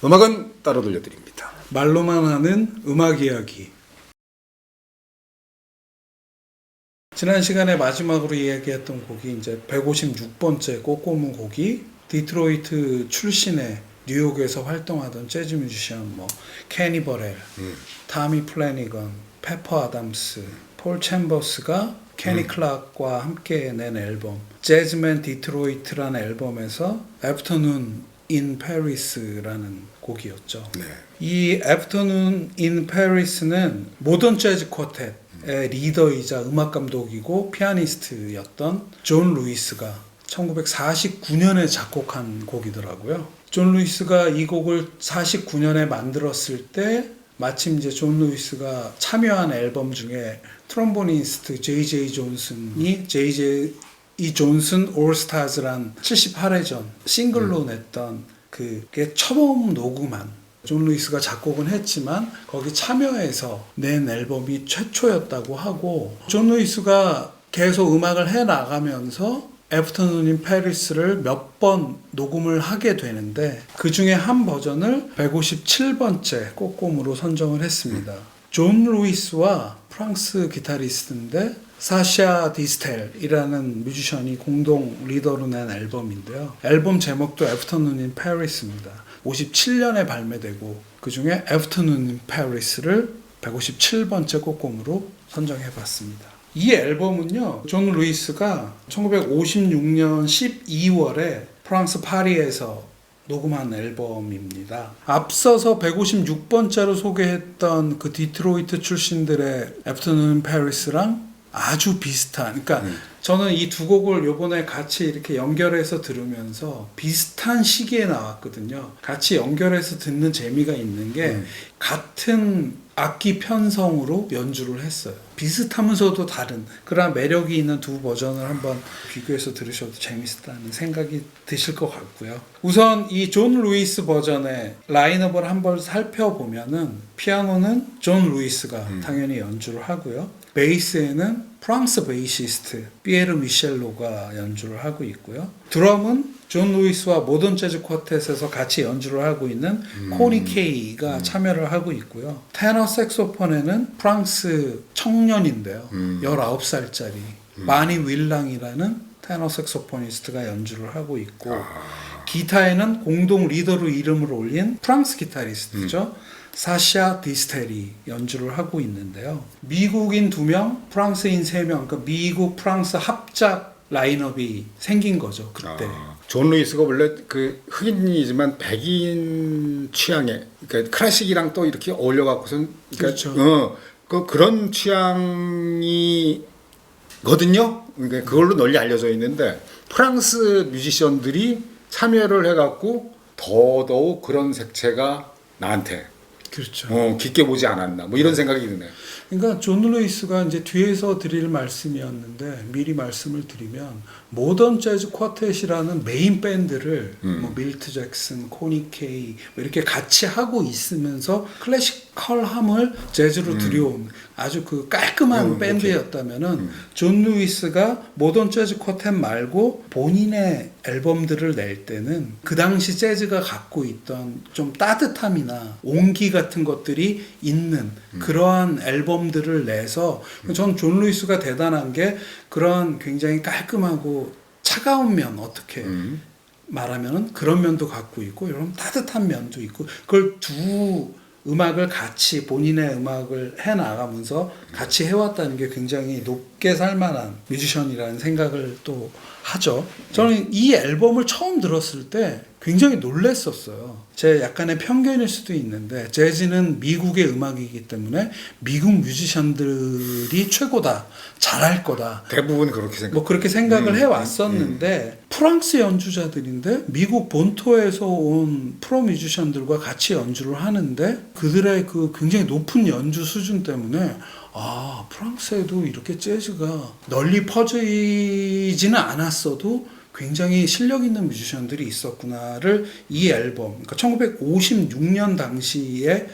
음악은 따로 들려드립니다. 말로만 하는 음악 이야기. 지난 시간에 마지막으로 이야기했던 곡이 이제 156번째 꼬꼬무 곡이 디트로이트 출신의 뉴욕에서 활동하던 재즈 뮤지션 케니 버렐, 타미 플래니건, 페퍼 아담스, 폴 챔버스가 케니 클락과 함께 낸 앨범 재즈맨 디트로이트라는 앨범에서 애프터눈 인 페리스라는 곡이었죠. 네. 이 애프터눈 인 페리스는 모던 재즈 쿼텟의 리더이자 음악 감독이고 피아니스트였던 존 루이스가 1949년에 작곡한 곡이더라고요. 존 루이스가 이 곡을 49년에 만들었을 때 마침 이제 존 루이스가 참여한 앨범 중에 트럼보니스트 J.J. 존슨이 J.J. 존슨 올스타즈란 78회전 싱글로 냈던 그게 처음 녹음한 존 루이스가 작곡은 했지만 거기 참여해서 낸 앨범이 최초였다고 하고 존 루이스가 계속 음악을 해나가면서 애프터눈 인 페리스를 몇 번 녹음을 하게 되는데 그 중에 한 버전을 157번째 꼬꼬무로 선정을 했습니다. 존 루이스와 프랑스 기타리스트인데 사샤 디스텔이라는 뮤지션이 공동 리더로 낸 앨범인데요. 앨범 제목도 애프터눈 인 페리스입니다. 57년에 발매되고 그 중에 애프터눈 인 페리스를 157번째 꼬꼬무로 선정해봤습니다. 이 앨범은요, 존 루이스가 1956년 12월에 프랑스 파리에서 녹음한 앨범입니다. 앞서서 156번째로 소개했던 그 디트로이트 출신들의 애프터눈 페리스랑 아주 비슷한, 그러니까 저는 이 두 곡을 요번에 같이 이렇게 연결해서 들으면서 비슷한 시기에 나왔거든요. 같이 연결해서 듣는 재미가 있는 게 같은 악기 편성으로 연주를 했어요. 비슷하면서도 다른 그런 매력이 있는 두 버전을 한번 비교해서 들으셔도 재밌다는 생각이 드실 것 같고요. 우선 이 존 루이스 버전의 라인업을 한번 살펴보면은 피아노는 존 루이스가 당연히 연주를 하고요. 베이스에는 프랑스 베이시스트 피에르 미셸로가 연주를 하고 있고요. 드럼은 존 루이스와 모던 재즈 쿼텟에서 같이 연주를 하고 있는 코니 케이가 참여를 하고 있고요. 테너 색소폰에는 프랑스 청년인데요. 19살짜리 마니 윌랑이라는 테너 색소포니스트가 연주를 하고 있고 기타에는 공동 리더로 이름을 올린 프랑스 기타리스트죠. 사샤 디스텔이 연주를 하고 있는데요. 미국인 2명, 프랑스인 3명, 그러니까 미국, 프랑스 합작 라인업이 생긴 거죠, 그때. 존 루이스가 원래 그 흑인이지만 백인 취향에, 그러니까 클래식이랑 또 이렇게 어울려갖고선, 그러니까 그렇죠. 그런 취향이거든요. 그러니까 그걸로 널리 알려져 있는데 프랑스 뮤지션들이 참여를 해갖고 더더욱 그런 색채가 나한테 그렇죠. 깊게 보지 않았나, 뭐 이런 생각이 드네요. 그러니까 존 루이스가 이제 뒤에서 드릴 말씀이었는데 미리 말씀을 드리면 모던 재즈 쿼텟이라는 메인 밴드를 밀트 잭슨, 코니 케이 이렇게 같이 하고 있으면서 클래시컬함을 재즈로 들여온 아주 그 깔끔한 밴드였다면은 존 루이스가 모던 재즈 쿼텟 말고 본인의 앨범들을 낼 때는 그 당시 재즈가 갖고 있던 좀 따뜻함이나 온기 같은 것들이 있는 그러한 앨범들을 내서 전 존 루이스가 대단한 게 그런 굉장히 깔끔하고 차가운 면 어떻게 말하면은 그런 면도 갖고 있고 이런 따뜻한 면도 있고 그걸 두 음악을 같이 본인의 음악을 해나가면서 같이 해왔다는 게 굉장히 높게 살만한 뮤지션이라는 생각을 또 하죠. 저는 이 앨범을 처음 들었을 때 굉장히 놀랐었어요. 제 약간의 편견일 수도 있는데 재즈는 미국의 음악이기 때문에 미국 뮤지션들이 최고다, 잘할 거다. 대부분 그렇게 생각. 뭐 그렇게 생각을 해왔었는데 프랑스 연주자들인데 미국 본토에서 온 프로 뮤지션들과 같이 연주를 하는데 그들의 그 굉장히 높은 연주 수준 때문에 프랑스에도 이렇게 재즈가 널리 퍼지지는 않았어도 굉장히 실력 있는 뮤지션들이 있었구나를 이 앨범, 그러니까 1956년 당시에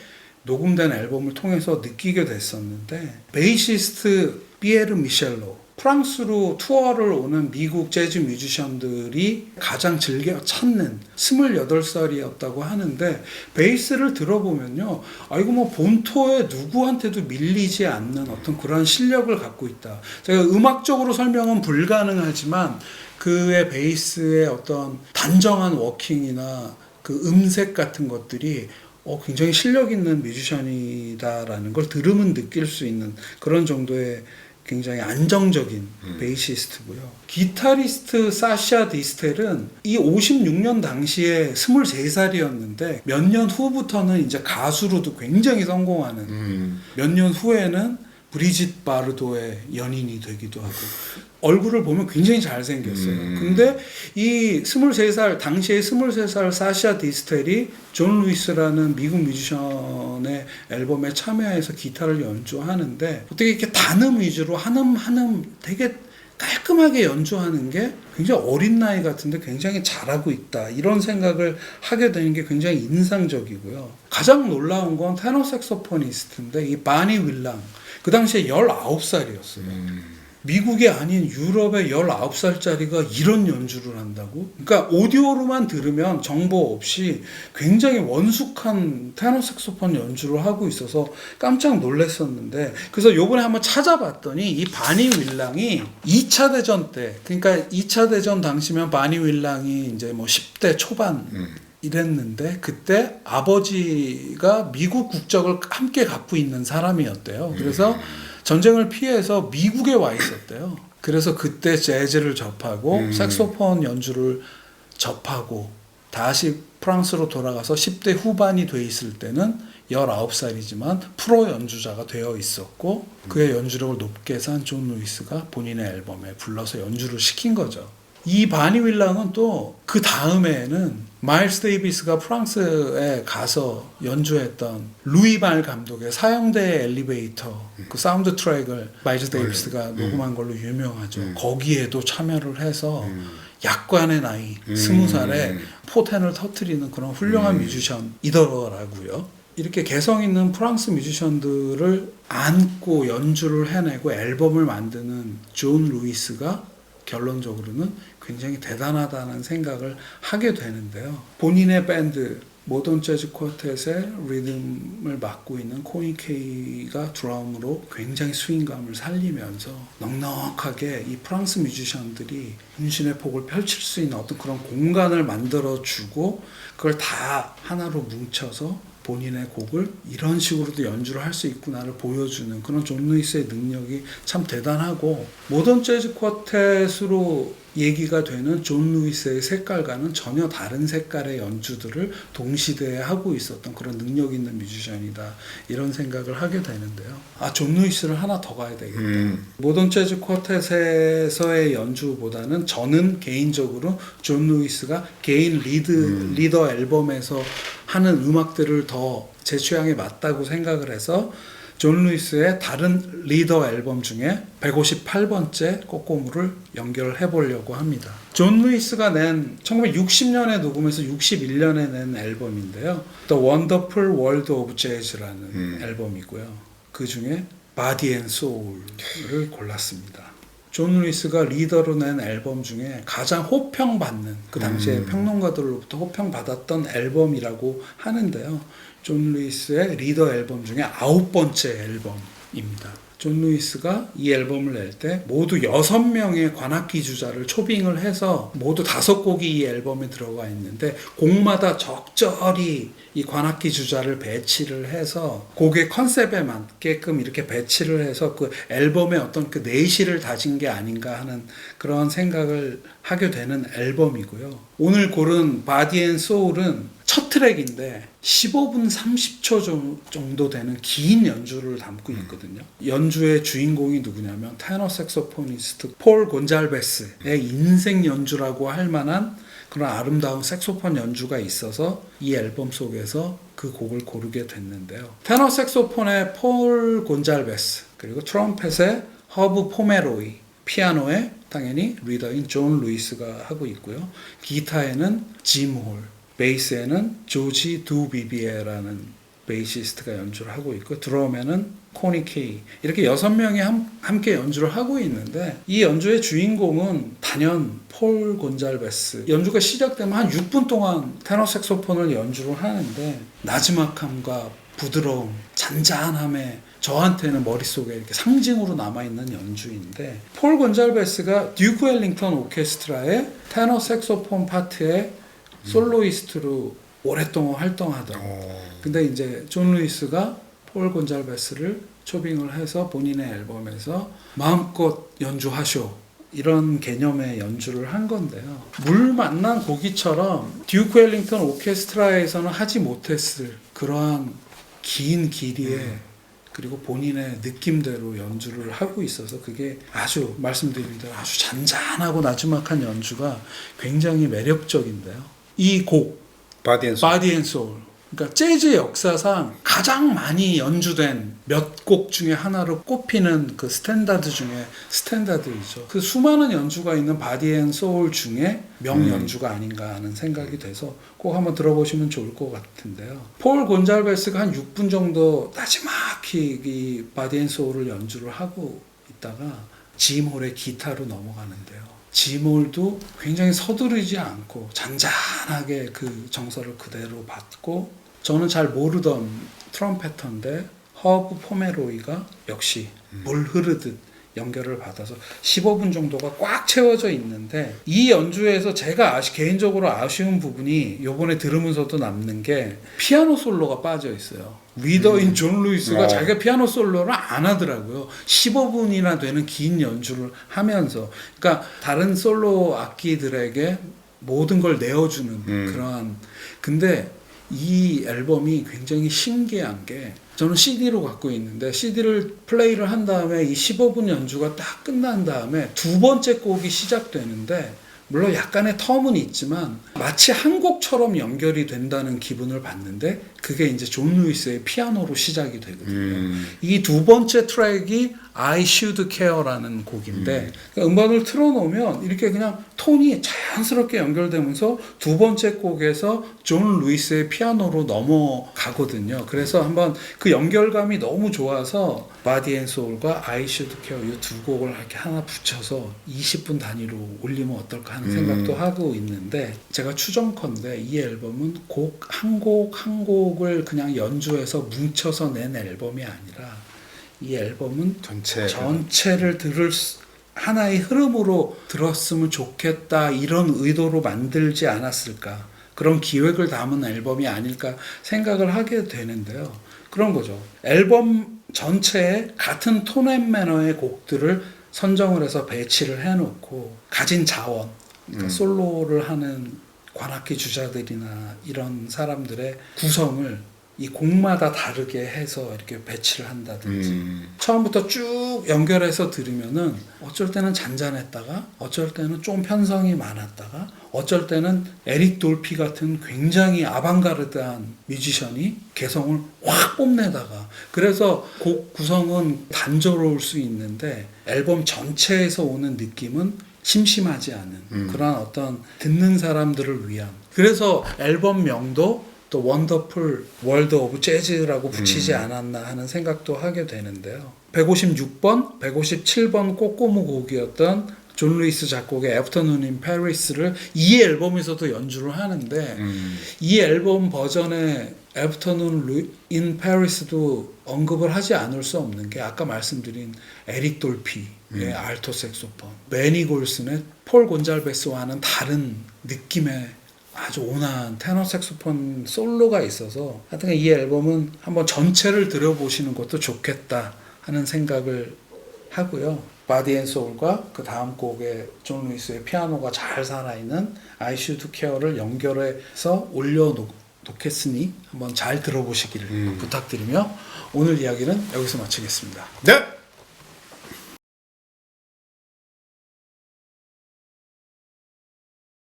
녹음된 앨범을 통해서 느끼게 됐었는데 베이시스트 피에르 미셸로 프랑스로 투어를 오는 미국 재즈 뮤지션들이 가장 즐겨 찾는 28살이었다고 하는데 베이스를 들어보면요. 이거 뭐 본토의 누구한테도 밀리지 않는 어떤 그런 실력을 갖고 있다. 제가 음악적으로 설명은 불가능하지만 그의 베이스의 어떤 단정한 워킹이나 그 음색 같은 것들이 굉장히 실력 있는 뮤지션이다라는 걸 들으면 느낄 수 있는 그런 정도의 굉장히 안정적인 베이시스트고요. 기타리스트 사샤 디스텔은 이 56년 당시에 23살이었는데 몇 년 후부터는 이제 가수로도 굉장히 성공하는 몇 년 후에는 브리짓 바르도의 연인이 되기도 하고 얼굴을 보면 굉장히 잘생겼어요. 근데 이 23살, 당시에 23살 사샤 디스텔이 존 루이스라는 미국 뮤지션의 앨범에 참여해서 기타를 연주하는데 어떻게 이렇게 단음 위주로 한음 되게 깔끔하게 연주하는 게 굉장히 어린 나이 같은데 굉장히 잘하고 있다. 이런 생각을 하게 되는 게 굉장히 인상적이고요. 가장 놀라운 건 테너 색소포니스트인데 이 바니 윌랑. 그 당시에 19살이었어요. 미국이 아닌 유럽의 19살짜리가 이런 연주를 한다고? 그러니까 오디오로만 들으면 정보 없이 굉장히 원숙한 테너 색소폰 연주를 하고 있어서 깜짝 놀랐었는데 그래서 요번에 한번 찾아봤더니 이 바니 윌랑이 2차 대전 때 그러니까 2차 대전 당시면 바니 윌랑이 이제 뭐 10대 초반 이랬는데 그때 아버지가 미국 국적을 함께 갖고 있는 사람이었대요. 그래서 전쟁을 피해서 미국에 와 있었대요. 그래서 그때 재즈를 접하고 색소폰 연주를 접하고 다시 프랑스로 돌아가서 10대 후반이 돼 있을 때는 19살이지만 프로 연주자가 되어 있었고 그의 연주력을 높게 산 존 루이스가 본인의 앨범에 불러서 연주를 시킨 거죠. 이 바니 윌랑은 또 그 다음에는 마일스 데이비스가 프랑스에 가서 연주했던 루이 발 감독의 사형대의 엘리베이터 그 사운드 트랙을 마일스 데이비스가 녹음한 걸로 유명하죠. 거기에도 참여를 해서 약관의 나이 20살에 포텐을 터뜨리는 그런 훌륭한 뮤지션이더라고요. 이렇게 개성 있는 프랑스 뮤지션들을 안고 연주를 해내고 앨범을 만드는 존 루이스가 결론적으로는 굉장히 대단하다는 생각을 하게 되는데요. 본인의 밴드 모던 재즈 쿼텟의 리듬을 맡고 있는 코니 케이가 드럼으로 굉장히 스윙감을 살리면서 넉넉하게 이 프랑스 뮤지션들이 분신의 폭을 펼칠 수 있는 어떤 그런 공간을 만들어주고 그걸 다 하나로 뭉쳐서 본인의 곡을 이런 식으로도 연주를 할 수 있구나를 보여주는 그런 존 루이스의 능력이 참 대단하고 모던 재즈 쿼텟으로 얘기가 되는 존 루이스의 색깔과는 전혀 다른 색깔의 연주들을 동시대에 하고 있었던 그런 능력 있는 뮤지션이다 이런 생각을 하게 되는데요. 존 루이스를 하나 더 가야 되겠다. 모던 재즈 쿼텟에서의 연주보다는 저는 개인적으로 존 루이스가 개인 리더 앨범에서 하는 음악들을 더 제 취향에 맞다고 생각을 해서 존 루이스의 다른 리더 앨범 중에 158번째 꼬꼬무를 연결해 보려고 합니다. 존 루이스가 낸 1960년에 녹음해서 61년에 낸 앨범인데요. The Wonderful World of Jazz라는 앨범이고요. 그 중에 Body and Soul을 골랐습니다. 존 루이스가 리더로 낸 앨범 중에 가장 호평받는 그 당시에 평론가들로부터 호평받았던 앨범이라고 하는데요. 존 루이스의 리더 앨범 중에 9번째 앨범입니다. 존 루이스가 이 앨범을 낼 때 모두 6명의 관악기 주자를 초빙을 해서 모두 5곡이 이 앨범에 들어가 있는데 곡마다 적절히 이 관악기 주자를 배치를 해서 곡의 컨셉에 맞게끔 이렇게 배치를 해서 그 앨범의 어떤 그 내실을 다진 게 아닌가 하는 그런 생각을 하게 되는 앨범이고요. 오늘 고른 바디 앤 소울은 첫 트랙인데 15분 30초 정도 되는 긴 연주를 담고 있거든요. 연주의 주인공이 누구냐면 테너 색소포니스트 폴 곤잘베스의 인생 연주라고 할 만한 그런 아름다운 색소폰 연주가 있어서 이 앨범 속에서 그 곡을 고르게 됐는데요. 테너 색소폰의 폴 곤잘베스, 그리고 트럼펫의 허브 포메로이, 피아노에 당연히 리더인 존 루이스가 하고 있고요. 기타에는 짐 홀, 베이스에는 조지 두 비비에라는 베이시스트가 연주를 하고 있고 드럼에는 코니 케이 이렇게 6명이 함께 연주를 하고 있는데 이 연주의 주인공은 단연 폴 곤잘베스. 연주가 시작되면 한 6분 동안 테너 색소폰을 연주를 하는데 나지막함과 부드러움, 잔잔함에 저한테는 머릿속에 이렇게 상징으로 남아있는 연주인데 폴 곤잘베스가 듀크 웰링턴 오케스트라의 테너 색소폰 파트의 솔로이스트로 오랫동안 활동하던 근데 이제 존 루이스가 폴 곤잘베스를 초빙을 해서 본인의 앨범에서 마음껏 연주하쇼 이런 개념의 연주를 한 건데요. 물 만난 고기처럼 듀크 웰링턴 오케스트라에서는 하지 못했을 그러한 긴 길이에 그리고 본인의 느낌대로 연주를 하고 있어서 그게 아주 말씀드린 대로 아주 잔잔하고 나지막한 연주가 굉장히 매력적인데요. 이 곡 바디 앤 소울. 바디 앤 소울. 그러니까 재즈 역사상 가장 많이 연주된 몇 곡 중에 하나로 꼽히는 그 스탠다드 중에 스탠다드이죠. 그 수많은 연주가 있는 바디 앤 소울 중에 명연주가 아닌가 하는 생각이 돼서 꼭 한번 들어보시면 좋을 것 같은데요. 폴 곤잘베스가 한 6분 정도 나지막히 이 바디 앤 소울을 연주를 하고 있다가 지몰의 기타로 넘어가는데요. 지몰도 굉장히 서두르지 않고 잔잔하게 그 정서를 그대로 받고 저는 잘 모르던 트럼펫터인데 허브 포메로이가 역시 물 흐르듯 연결을 받아서 15분 정도가 꽉 채워져 있는데 이 연주에서 제가 개인적으로 아쉬운 부분이 요번에 들으면서도 남는 게 피아노 솔로가 빠져 있어요. 리더인 존 루이스가 자기가 피아노 솔로를 안 하더라고요. 15분이나 되는 긴 연주를 하면서 그러니까 다른 솔로 악기들에게 모든 걸 내어주는 그러한 근데 이 앨범이 굉장히 신기한 게 저는 CD로 갖고 있는데 CD를 플레이를 한 다음에 이 15분 연주가 딱 끝난 다음에 두 번째 곡이 시작되는데 물론 약간의 텀은 있지만 마치 한 곡처럼 연결이 된다는 기분을 받는데 그게 이제 존 루이스의 피아노로 시작이 되거든요. 이 두 번째 트랙이 I Should Care라는 곡인데 음반을 틀어놓으면 이렇게 그냥 톤이 자연스럽게 연결되면서 두 번째 곡에서 존 루이스의 피아노로 넘어가거든요. 그래서 한번 그 연결감이 너무 좋아서 바디 앤 소울과 I Should Care 이 두 곡을 이렇게 하나 붙여서 20분 단위로 올리면 어떨까 하는 생각도 하고 있는데 제가 추정컨대 이 앨범은 곡 한 곡을 그냥 연주해서 뭉쳐서 낸 앨범이 아니라 이 앨범은 전체를 하나의 흐름으로 들었으면 좋겠다 이런 의도로 만들지 않았을까 그런 기획을 담은 앨범이 아닐까 생각을 하게 되는데요. 그런 거죠. 앨범 전체에 같은 톤 앤 매너의 곡들을 선정을 해서 배치를 해놓고 가진 자원 그러니까 솔로를 하는 관악기 주자들이나 이런 사람들의 구성을 이 곡마다 다르게 해서 이렇게 배치를 한다든지 처음부터 쭉 연결해서 들으면은 어쩔 때는 잔잔했다가 어쩔 때는 좀 편성이 많았다가 어쩔 때는 에릭 돌피 같은 굉장히 아방가르드한 뮤지션이 개성을 확 뽐내다가 그래서 곡 구성은 단조로울 수 있는데 앨범 전체에서 오는 느낌은 심심하지 않은 그런 어떤 듣는 사람들을 위한 그래서 앨범명도 또 원더풀 월드 오브 재즈라고 붙이지 않았나 하는 생각도 하게 되는데요. 156번, 157번 꼬꼬무 곡이었던 존 루이스 작곡의 애프터눈 인 페리스를 이 앨범에서도 연주를 하는데 이 앨범 버전의 애프터눈 인 페리스도 언급을 하지 않을 수 없는 게 아까 말씀드린 에릭 돌피의 알토 색소폰, 매니 골슨의 폴 곤잘베스와는 다른 느낌의 아주 온화한 테너 색소폰 솔로가 있어서 하여튼 이 앨범은 한번 전체를 들어보시는 것도 좋겠다 하는 생각을 하고요. 바디 앤 소울과 그 다음 곡에 존 루이스의 피아노가 잘 살아있는 I Should Care를 연결해서 올려놓겠으니 한번 잘 들어보시기를 부탁드리며 오늘 이야기는 여기서 마치겠습니다. 네!